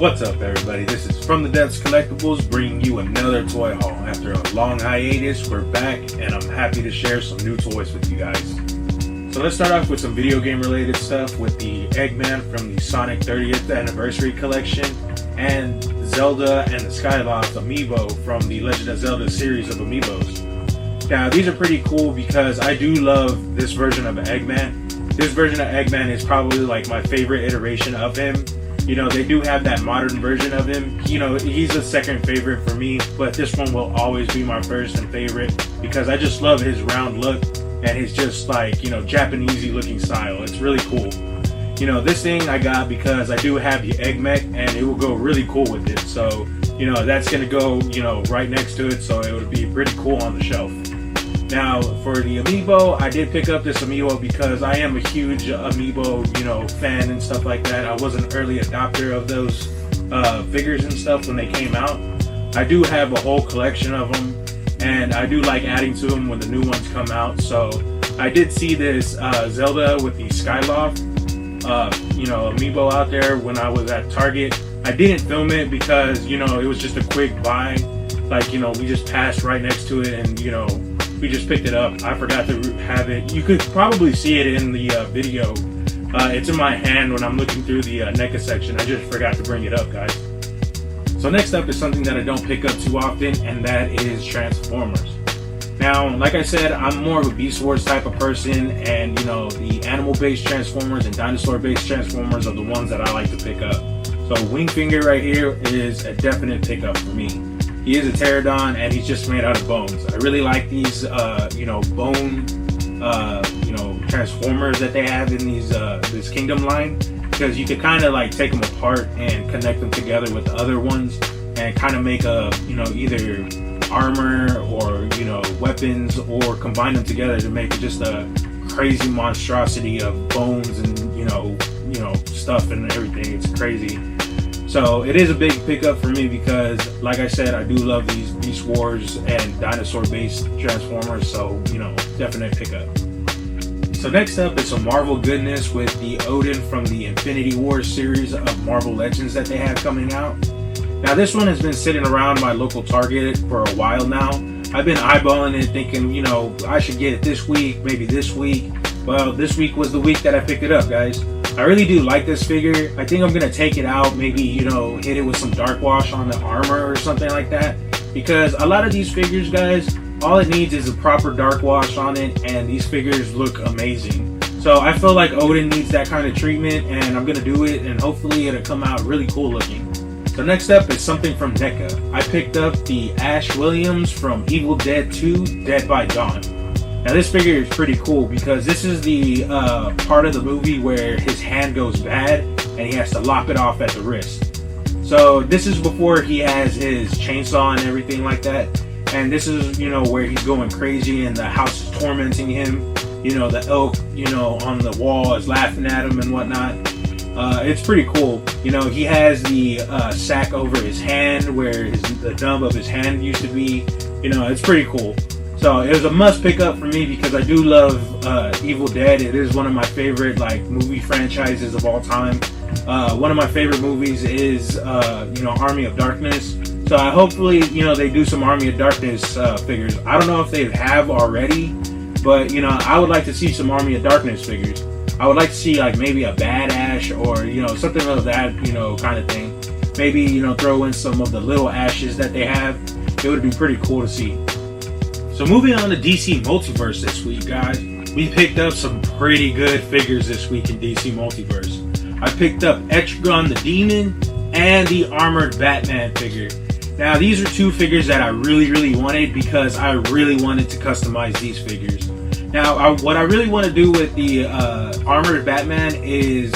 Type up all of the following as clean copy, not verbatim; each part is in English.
What's up, everybody? This is from the Depths Collectables, bringing you another toy haul. After a long hiatus, we're back, and I'm happy to share some new toys with you guys. So let's start off with some video game related stuff with the Eggman from the Sonic 30th Anniversary Collection, and Zelda and the Skyloft amiibo from the Legend of Zelda series of amiibos. Now, these are pretty cool because I do love this version of Eggman. This version of Eggman is probably like my favorite iteration of him. You know, they do have that modern version of him. You know, he's a second favorite for me, but this one will always be my first and favorite because I just love his round look and his just like, you know, Japanesey looking style. It's really cool. You know, this thing I got because I do have the Egg Mech and it will go really cool with it. So, you know, that's going to go, you know, right next to it. So it would be pretty cool on the shelf. Now, for the amiibo, I did pick up this amiibo because I am a huge amiibo, you know, fan and stuff like that. I was an early adopter of those figures and stuff when they came out. I do have a whole collection of them, and I do like adding to them when the new ones come out. So I did see this Zelda with the Skyloft, you know, amiibo out there when I was at Target. I didn't film it because, you know, it was just a quick buy. Like, you know, we just passed right next to it and, you know, we just picked it up. I forgot to have it. You could probably see it in the video. It's in my hand when I'm looking through the NECA section. I just forgot to bring it up, guys. So next up is something that I don't pick up too often, and that is Transformers. Now, like I said, I'm more of a Beast Wars type of person, and you know, the animal-based Transformers and dinosaur-based Transformers are the ones that I like to pick up. So Wingfinger right here is a definite pickup for me. He is a pterodon, and he's just made out of bones. I really like these, you know, bone, you know, transformers that they have in these this Kingdom line, because you could kind of like take them apart and connect them together with the other ones, and kind of make a, you know, either armor or, you know, weapons, or combine them together to make just a crazy monstrosity of bones and you know stuff and everything. It's crazy. So it is a big pickup for me because, like I said, I do love these Beast Wars and dinosaur-based Transformers. So, you know, definite pickup. So next up is some Marvel goodness with the Odin from the Infinity War series of Marvel Legends that they have coming out. Now this one has been sitting around my local Target for a while now. I've been eyeballing it thinking, you know, I should get it this week, maybe this week. Well, this week was the week that I picked it up, guys. I really do like this figure. I think I'm going to take it out, maybe, you know, hit it with some dark wash on the armor or something like that. Because a lot of these figures, guys, all it needs is a proper dark wash on it, and these figures look amazing. So I feel like Odin needs that kind of treatment, and I'm going to do it, and hopefully it'll come out really cool looking. So next up is something from NECA. I picked up the Ash Williams from Evil Dead 2 Dead by Dawn. Now this figure is pretty cool because this is the part of the movie where his hand goes bad and he has to lop it off at the wrist. So this is before he has his chainsaw and everything like that. And this is, you know, where he's going crazy and the house is tormenting him. You know, the elk, you know, on the wall is laughing at him and whatnot. It's pretty cool. You know, he has the sack over his hand where the thumb of his hand used to be. You know, it's pretty cool. So it was a must pick up for me because I do love Evil Dead. It is one of my favorite like movie franchises of all time. One of my favorite movies is you know, Army of Darkness. So hopefully, you know, they do some Army of Darkness figures. I don't know if they have already, but you know, I would like to see some Army of Darkness figures. I would like to see like maybe a Bad Ash or, you know, something of that, you know, kind of thing. Maybe, you know, throw in some of the little Ashes that they have. It would be pretty cool to see. So moving on to DC Multiverse this week, guys, we picked up some pretty good figures this week in DC Multiverse. I picked up Etrigan the Demon and the Armored Batman figure. Now these are two figures that I really wanted because I really wanted to customize these figures. Now what I really want to do with the Armored Batman is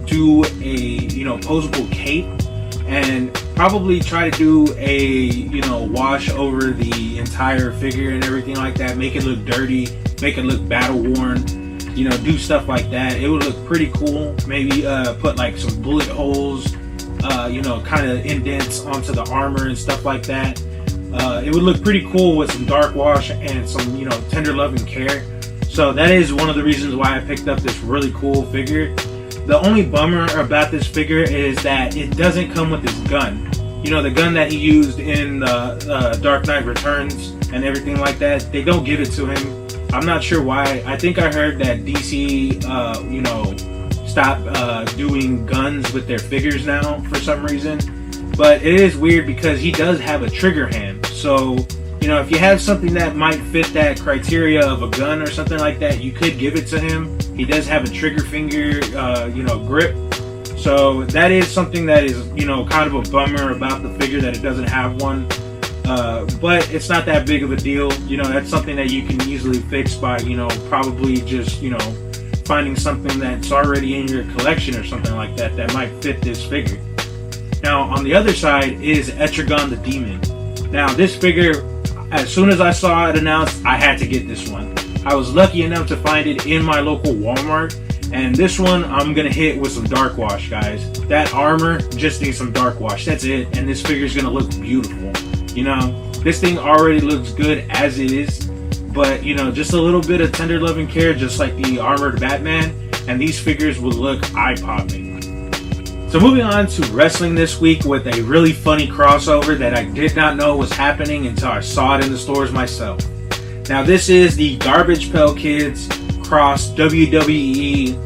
do a, you know, posable cape and probably try to do a, you know, wash over the entire figure and everything like that, make it look dirty, make it look battle worn, you know, do stuff like that. It would look pretty cool. Maybe put like some bullet holes, you know, kind of indents onto the armor and stuff like that. It would look pretty cool with some dark wash and some, you know, tender love and care. So that is one of the reasons why I picked up this really cool figure. The only bummer about this figure is that it doesn't come with this gun. You know, the gun that he used in Dark Knight Returns and everything like that, they don't give it to him. I'm not sure why. I think I heard that DC, stopped doing guns with their figures now for some reason. But it is weird because he does have a trigger hand. So, you know, if you have something that might fit that criteria of a gun or something like that, you could give it to him. He does have a trigger finger, grip. So that is something that is, kind of a bummer about the figure, that it doesn't have one. But it's not that big of a deal. That's something that you can easily fix by, probably just, finding something that's already in your collection or something like that that might fit this figure. Now, on the other side is Etrigan the Demon. Now, this figure, as soon as I saw it announced, I had to get this one. I was lucky enough to find it in my local Walmart. And this one, I'm going to hit with some dark wash, guys. That armor just needs some dark wash. That's it. And this figure is going to look beautiful. This thing already looks good as it is. But, just a little bit of tender loving care, just like the armored Batman. And these figures will look eye-popping. So moving on to wrestling this week with a really funny crossover that I did not know was happening until I saw it in the stores myself. Now, this is the Garbage Pail Kids cross WWE,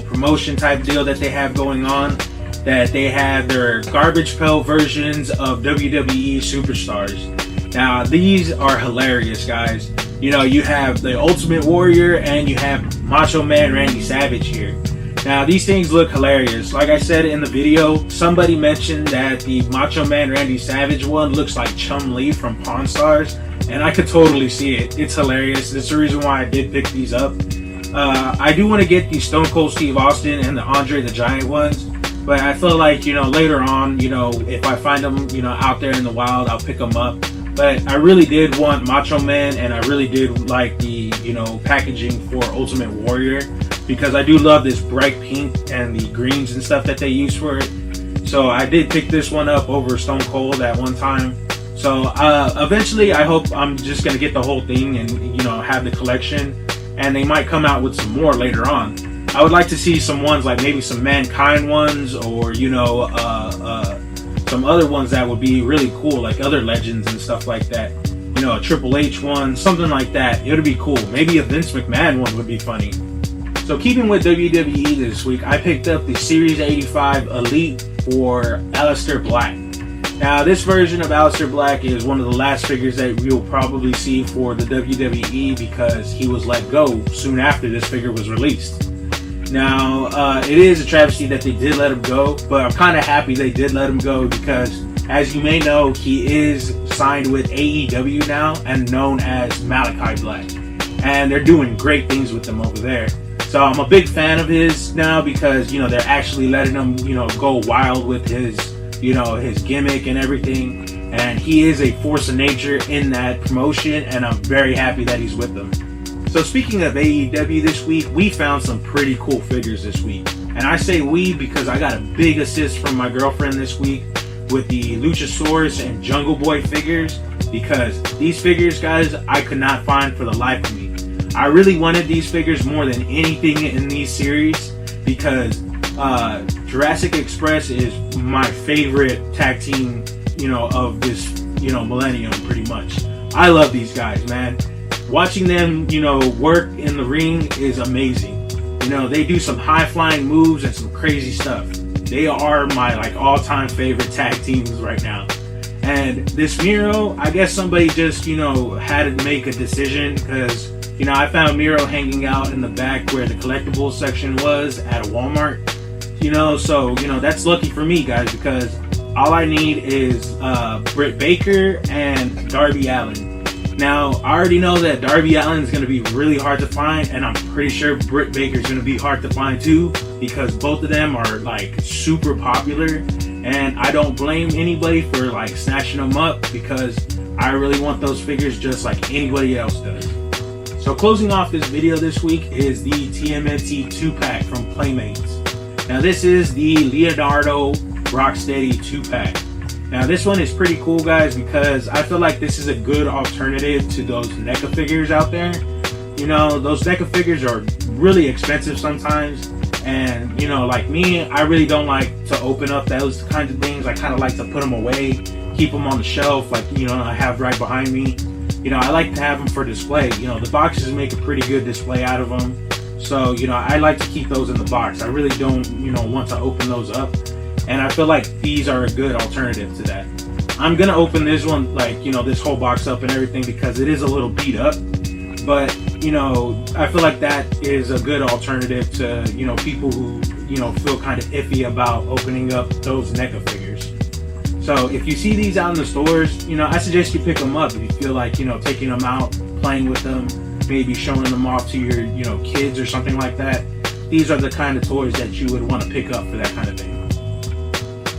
promotion type deal that they have going on. That they have their Garbage Pail versions of WWE superstars. Now, these are hilarious, guys. You have the Ultimate Warrior and you have Macho Man Randy Savage here. Now, these things look hilarious. Like I said in the video, somebody mentioned that the Macho Man Randy Savage one looks like Chun-Li from Pawn Stars, and I could totally see it. It's hilarious. That's the reason why I did pick these up. I do want to get the Stone Cold Steve Austin and the Andre the Giant ones, but I feel like, later on, if I find them, out there in the wild, I'll pick them up. But I really did want Macho Man, and I really did like the, packaging for Ultimate Warrior, because I do love this bright pink and the greens and stuff that they use for it. So I did pick this one up over Stone Cold at one time. So eventually I hope I'm just going to get the whole thing and, have the collection. And they might come out with some more later on. I would like to see some ones like maybe some Mankind ones, or, some other ones that would be really cool, like other legends and stuff like that. A Triple H one, something like that. It would be cool. Maybe a Vince McMahon one would be funny. So keeping with WWE this week, I picked up the Series 85 Elite for Aleister Black. Now, this version of Aleister Black is one of the last figures that we'll probably see for the WWE, because he was let go soon after this figure was released. Now, it is a travesty that they did let him go, but I'm kind of happy they did let him go, because as you may know, he is signed with AEW now and known as Malachi Black. And they're doing great things with him over there. So I'm a big fan of his now, because, they're actually letting him, go wild with his, his gimmick and everything. And he is a force of nature in that promotion, and I'm very happy that he's with them. So speaking of AEW this week, we found some pretty cool figures this week. And I say we because I got a big assist from my girlfriend this week with the Luchasaurus and Jungle Boy figures, because these figures, guys, I could not find for the life of me. I really wanted these figures more than anything in these series, because Jurassic Express is my favorite tag team, of this, millennium, pretty much. I love these guys, man. Watching them, work in the ring is amazing. They do some high-flying moves and some crazy stuff. They are my, all-time favorite tag teams right now. And this Miro, I guess somebody just, had to make a decision, because I found Miro hanging out in the back where the collectibles section was at a Walmart. So, that's lucky for me, guys, because all I need is Britt Baker and Darby Allin. Now, I already know that Darby Allin is going to be really hard to find, and I'm pretty sure Britt Baker is going to be hard to find too, because both of them are, super popular, and I don't blame anybody for, snatching them up, because I really want those figures just like anybody else does. So closing off this video this week is the TMNT 2-pack from Playmates. Now this is the Leonardo Rocksteady 2-pack. Now this one is pretty cool, guys, because I feel like this is a good alternative to those NECA figures out there. Those NECA figures are really expensive sometimes, And you know, like me, I really don't like to open up those kinds of things. I kind of like to put them away, keep them on the shelf, like, you know, I have right behind me. You know, I like to have them for display. You know, the boxes make a pretty good display out of them. So, you know, I like to keep those in the box. I really don't, you know, want to open those up. And I feel like these are a good alternative to that. I'm going to open this one, like, you know, this whole box up and everything because it is a little beat up. But, you know, I feel like that is a good alternative to, you know, people who, you know, feel kind of iffy about opening up those NECA figures. So if you see these out in the stores, you know, I suggest you pick them up if you feel like, you know, taking them out, playing with them, maybe showing them off to your, you know, kids or something like that. These are the kind of toys that you would want to pick up for that kind of thing.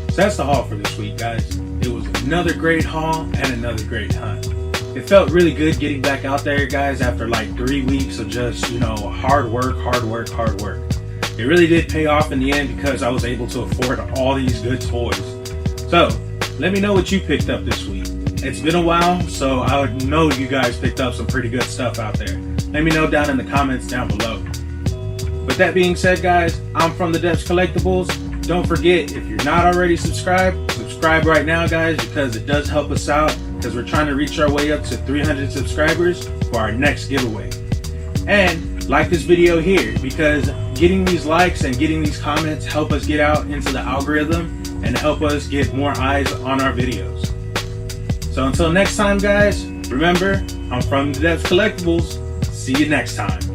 So that's the haul for this week, guys. It was another great haul and another great hunt. It felt really good getting back out there, guys, after like 3 weeks of just, you know, hard work. It really did pay off in the end because I was able to afford all these good toys. So let me know what you picked up this week. It's been a while, so I would know you guys picked up some pretty good stuff out there. Let me know down in the comments down below. With that being said, guys, I'm from the Depths Collectables. Don't forget, if you're not already subscribed, subscribe right now, guys, because it does help us out, because we're trying to reach our way up to 300 subscribers for our next giveaway. And like this video here, because getting these likes and getting these comments help us get out into the algorithm and help us get more eyes on our videos. So until next time, guys, remember, I'm from the Depths Collectables. See you next time.